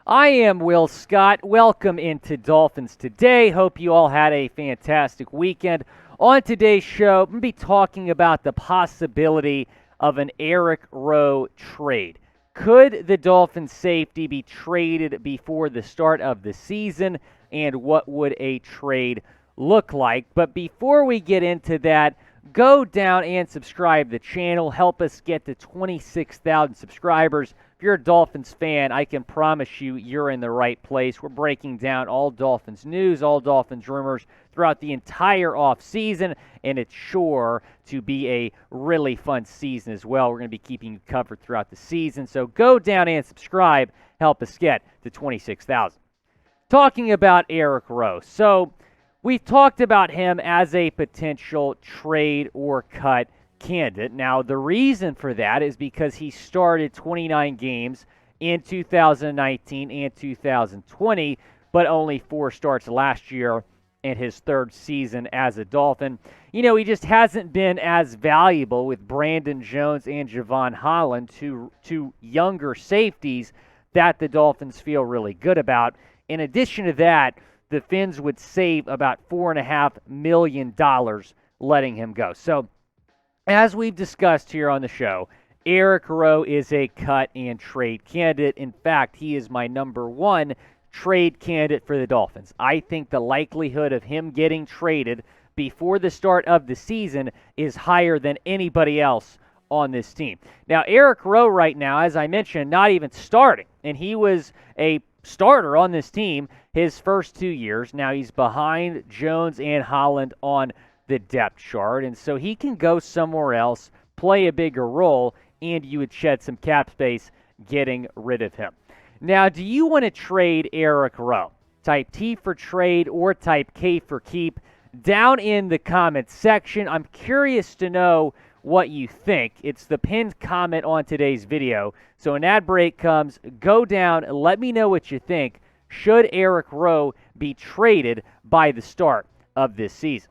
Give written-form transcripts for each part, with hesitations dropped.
I am Will Scott. Welcome into Dolphins Today. Hope you all had a fantastic weekend. On today's show, I'm going to be talking about the possibility of an Eric Rowe trade. Could the Dolphins safety be traded before the start of the season, and what would a trade look like? But before we get into that, go down and subscribe to the channel. Help us get to 26,000 subscribers. If you're a Dolphins fan, I can promise you you're in the right place. We're breaking down all Dolphins news, all Dolphins rumors throughout the entire offseason, and it's sure to be a really fun season as well. We're going to be keeping you covered throughout the season, so go down and subscribe. Help us get to 26,000. Talking about Eric Rowe. So we've talked about him as a potential trade or cut candidate. Now, the reason for that is because he started 29 games in 2019 and 2020, but only 4 starts last year in his third season as a Dolphin. You know, he just hasn't been as valuable with Brandon Jones and Jevon Holland, two younger safeties that the Dolphins feel really good about. In addition to that, the Fins would save about $4.5 million letting him go. So, as we've discussed here on the show, Eric Rowe is a cut and trade candidate. In fact, he is my number one trade candidate for the Dolphins. I think the likelihood of him getting traded before the start of the season is higher than anybody else on this team. Now, Eric Rowe right now, as I mentioned, not even starting, and he was a starter on this team his first 2 years. Now he's behind Jones and Holland on the depth chart, and so he can go somewhere else, play a bigger role, and you would shed some cap space getting rid of him. Now, do you want to trade Eric Rowe? Type T for trade or type K for keep down in the comments section. I'm curious to know what you think. It's the pinned comment on today's video. So an ad break comes, go down, let me know what you think. Should Eric Rowe be traded by the start of this season?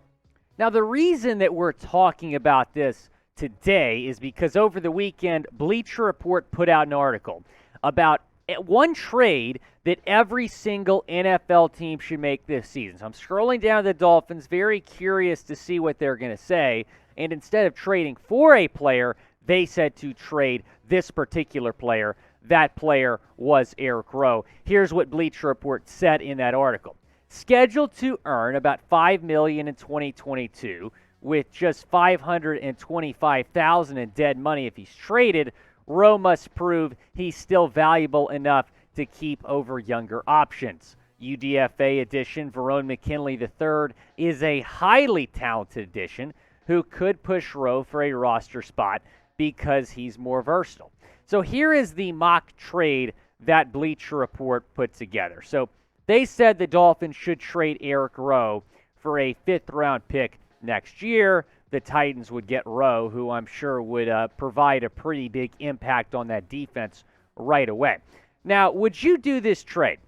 Now, the reason that we're talking about this today is because over the weekend, Bleacher Report put out an article about one trade that every single NFL team should make this season. So I'm scrolling down to the Dolphins, very curious to see what they're going to say. And instead of trading for a player, they said to trade this particular player. That player was Eric Rowe. Here's what Bleacher Report said in that article. Scheduled to earn about $5 million in 2022, with just $525,000 in dead money if he's traded, Rowe must prove he's still valuable enough to keep over younger options. UDFA addition Verone McKinley III is a highly talented addition who could push Rowe for a roster spot because he's more versatile. So here is the mock trade that Bleacher Report put together. So they said the Dolphins should trade Eric Rowe for a 5th-round pick next year. The Titans would get Rowe, who I'm sure would provide a pretty big impact on that defense right away. Now, would you do this trade?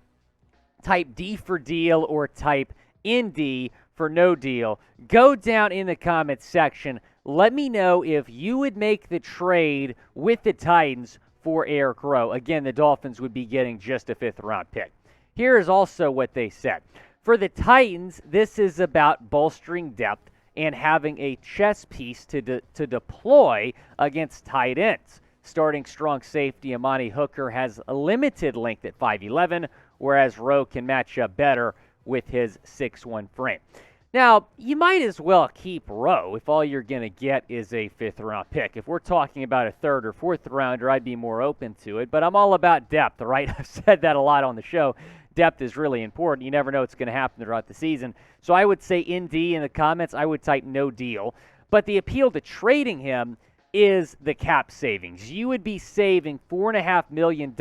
Type D for deal or type ND for no deal. Go down in the comments section. Let me know if you would make the trade with the Titans for Eric Rowe. Again, the Dolphins would be getting just a 5th-round pick. Here is also what they said. For the Titans, this is about bolstering depth and having a chess piece to deploy against tight ends. Starting strong safety Amani Hooker has a limited length at 5'11", whereas Rowe can match up better with his 6'1" frame. Now, you might as well keep Rowe if all you're going to get is a 5th-round pick. If we're talking about a 3rd or 4th rounder, I'd be more open to it, but I'm all about depth, right? I've said that a lot on the show. Depth is really important. You never know what's going to happen throughout the season. So I would say ND in the comments. I would type no deal. But the appeal to trading him is the cap savings. You would be saving $4.5 million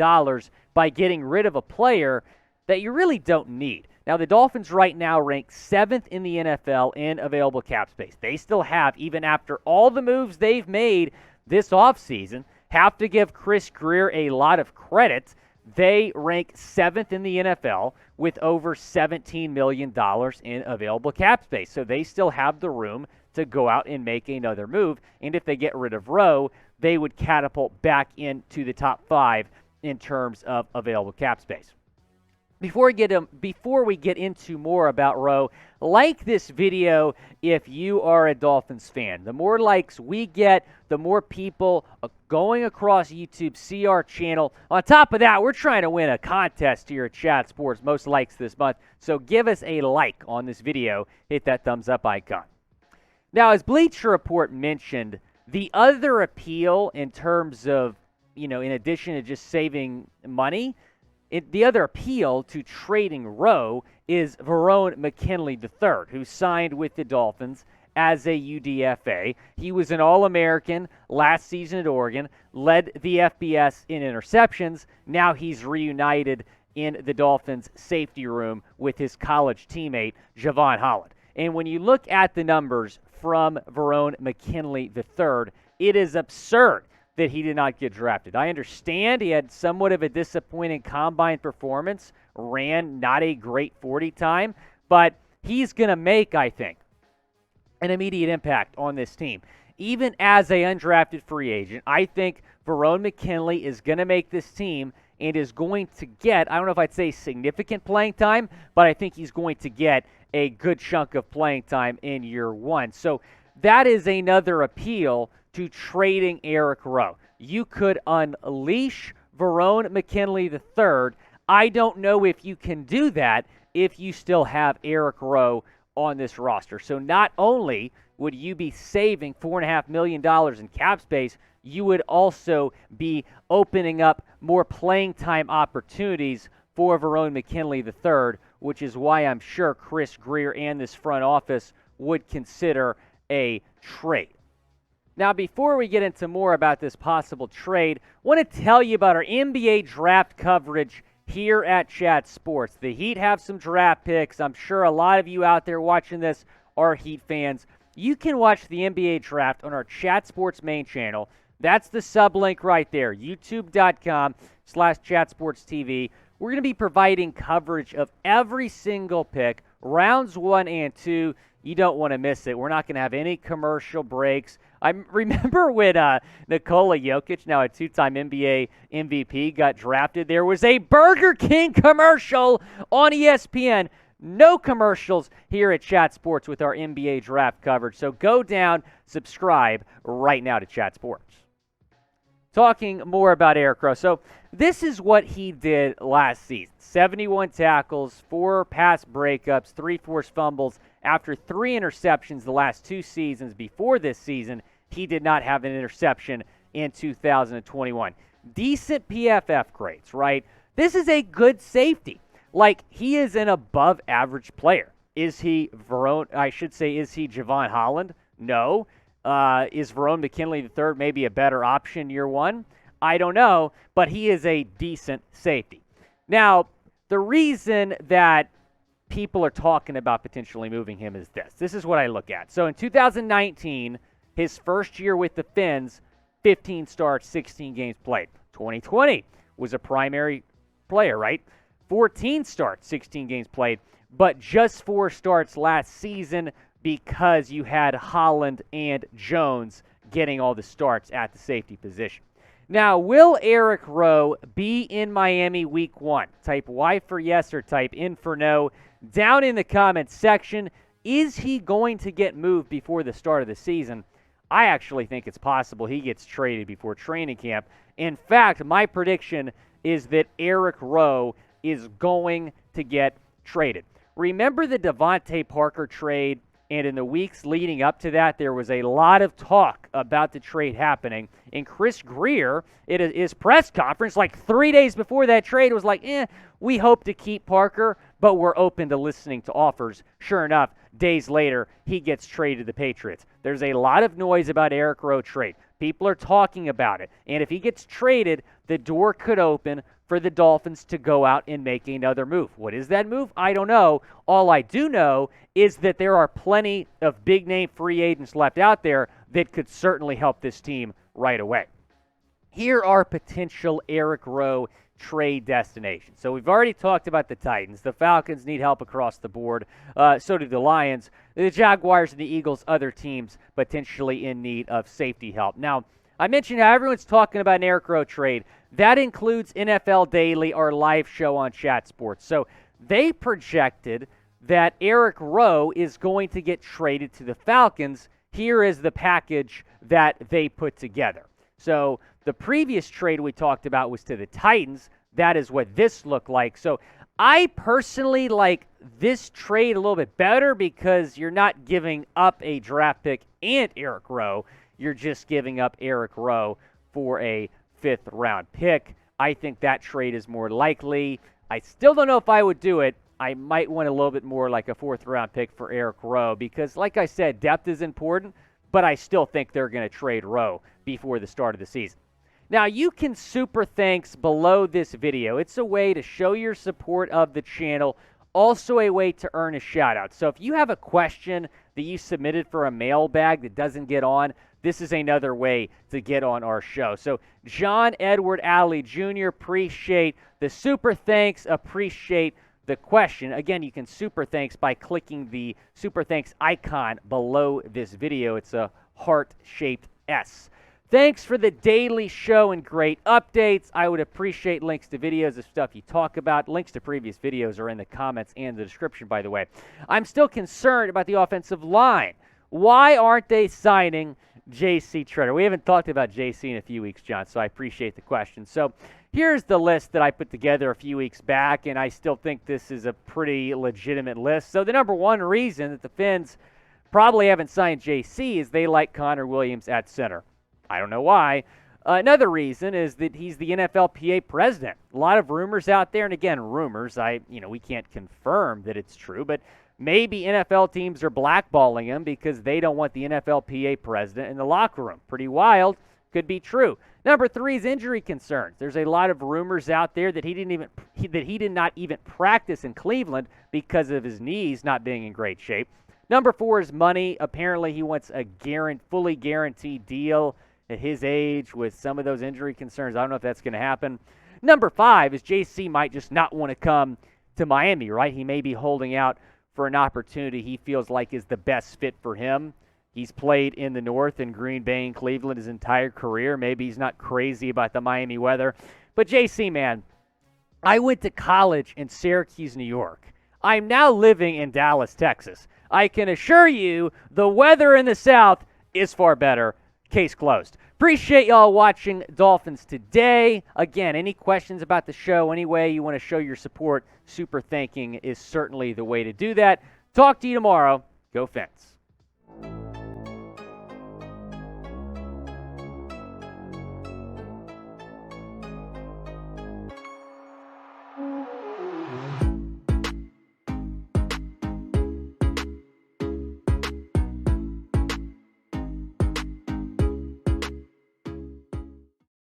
by getting rid of a player that you really don't need. Now, the Dolphins right now rank 7th in the NFL in available cap space. They still have, even after all the moves they've made this offseason, have to give Chris Greer a lot of credit. They rank 7th in the NFL with over $17 million in available cap space. So they still have the room to go out and make another move. And if they get rid of Rowe, they would catapult back into the top 5 in terms of available cap space. Before we get into more about Rowe, like this video if you are a Dolphins fan. The more likes we get, the more people going across YouTube see our channel. On top of that, we're trying to win a contest here at Chat Sports, most likes this month. So give us a like on this video. Hit that thumbs up icon. Now, as Bleacher Report mentioned, the other appeal in terms of, in addition to just saving money, the other appeal to trading Rowe is Verone McKinley III, who signed with the Dolphins as a UDFA. He was an All-American last season at Oregon, led the FBS in interceptions. Now he's reunited in the Dolphins' safety room with his college teammate, Jevon Holland. And when you look at the numbers from Verone McKinley III, it is absurd that he did not get drafted. I understand he had somewhat of a disappointing combine performance, ran not a great 40 time, but he's going to make, I think, an immediate impact on this team. Even as an undrafted free agent, I think Verone McKinley is going to make this team and is going to get, I don't know if I'd say significant playing time, but I think he's going to get a good chunk of playing time in year one. So that is another appeal to trading Eric Rowe. You could unleash Verone McKinley III. I don't know if you can do that if you still have Eric Rowe on this roster. So not only would you be saving $4.5 million in cap space, you would also be opening up more playing time opportunities for Verone McKinley III, which is why I'm sure Chris Grier and this front office would consider a trade. Now, before we get into more about this possible trade, I want to tell you about our NBA draft coverage here at Chat Sports. The Heat have some draft picks. I'm sure a lot of you out there watching this are Heat fans. You can watch the NBA draft on our Chat Sports main channel. That's the sublink right there, youtube.com/chatsportstv. We're going to be providing coverage of every single pick, rounds 1 and 2. You don't want to miss it. We're not going to have any commercial breaks. I remember when Nikola Jokic, now a two-time NBA MVP, got drafted, there was a Burger King commercial on ESPN. No commercials here at Chat Sports with our NBA draft coverage. So go down, subscribe right now to Chat Sports. Talking more about Eric Rowe. So this is what he did last season. 71 tackles, 4 pass breakups, 3 forced fumbles. After 3 interceptions the last 2 seasons before this season, he did not have an interception in 2021. Decent PFF grades, right? This is a good safety. Like, he is an above-average player. Is he Jevon Holland? No. Is Verone McKinley III maybe a better option year one? I don't know, but he is a decent safety. Now, the reason that people are talking about potentially moving him is this. This is what I look at. So in 2019, his first year with the Fins, 15 starts, 16 games played. 2020 was a primary player, right? 14 starts, 16 games played, but just 4 starts last season because you had Holland and Jones getting all the starts at the safety position. Now, will Eric Rowe be in Miami week 1? Type Y for yes or type in for no. Down in the comments section, is he going to get moved before the start of the season? I actually think it's possible he gets traded before training camp. In fact, my prediction is that Eric Rowe is going to get traded. Remember the Devontae Parker trade? And in the weeks leading up to that, there was a lot of talk about the trade happening. And Chris Grier, at his press conference, like 3 days before that trade, was like, we hope to keep Parker, but we're open to listening to offers. Sure enough, days later, he gets traded to the Patriots. There's a lot of noise about Eric Rowe trade. People are talking about it. And if he gets traded, the door could open for the Dolphins to go out and make another move. What is that move? I don't know. All I do know is that there are plenty of big-name free agents left out there that could certainly help this team right away. Here are potential Eric Rowe trade destinations. So we've already talked about the Titans. The Falcons need help across the board. So do the Lions. The Jaguars and the Eagles, other teams potentially in need of safety help. Now, I mentioned how everyone's talking about an Eric Rowe trade. That includes NFL Daily, our live show on Chat Sports. So they projected that Eric Rowe is going to get traded to the Falcons. Here is the package that they put together. So the previous trade we talked about was to the Titans. That is what this looked like. So I personally like this trade a little bit better because you're not giving up a draft pick and Eric Rowe. You're just giving up Eric Rowe for a fifth-round pick. I think that trade is more likely. I still don't know if I would do it. I might want a little bit more like a fourth-round pick for Eric Rowe because, like I said, depth is important, but I still think they're going to trade Rowe before the start of the season. Now, you can super thanks below this video. It's a way to show your support of the channel, also a way to earn a shout-out. So if you have a question that you submitted for a mailbag that doesn't get on, this is another way to get on our show. So John Edward Alley Jr., appreciate the super thanks, appreciate the question. Again, you can super thanks by clicking the super thanks icon below this video. It's a heart-shaped S. Thanks for the daily show and great updates. I would appreciate links to videos of stuff you talk about. Links to previous videos are in the comments and the description, by the way. I'm still concerned about the offensive line. Why aren't they signing JC Tretter? We haven't talked about JC in a few weeks, John, so I appreciate the question. So here's the list that I put together a few weeks back, and I still think this is a pretty legitimate list. So the number one reason that the Fins probably haven't signed JC is they like Connor Williams at center. I don't know why. Another reason is that he's the NFLPA president. A lot of rumors out there, and again, rumors. We can't confirm that it's true, but maybe NFL teams are blackballing him because they don't want the NFLPA president in the locker room. Pretty wild. Could be true. Number three is injury concerns. There's a lot of rumors out there that he did not even practice in Cleveland because of his knees not being in great shape. Number four is money. Apparently, he wants a fully guaranteed deal at his age with some of those injury concerns. I don't know if that's going to happen. Number five is JC might just not want to come to Miami, right? He may be holding out for an opportunity he feels like is the best fit for him. He's played in the North in Green Bay and Cleveland his entire career. Maybe he's not crazy about the Miami weather. But JC, man, I went to college in Syracuse, New York. I'm now living in Dallas, Texas. I can assure you the weather in the South is far better. Case closed. Appreciate y'all watching Dolphins Today. Again, any questions about the show, any way you want to show your support, super thanking is certainly the way to do that. Talk to you tomorrow. Go Fins.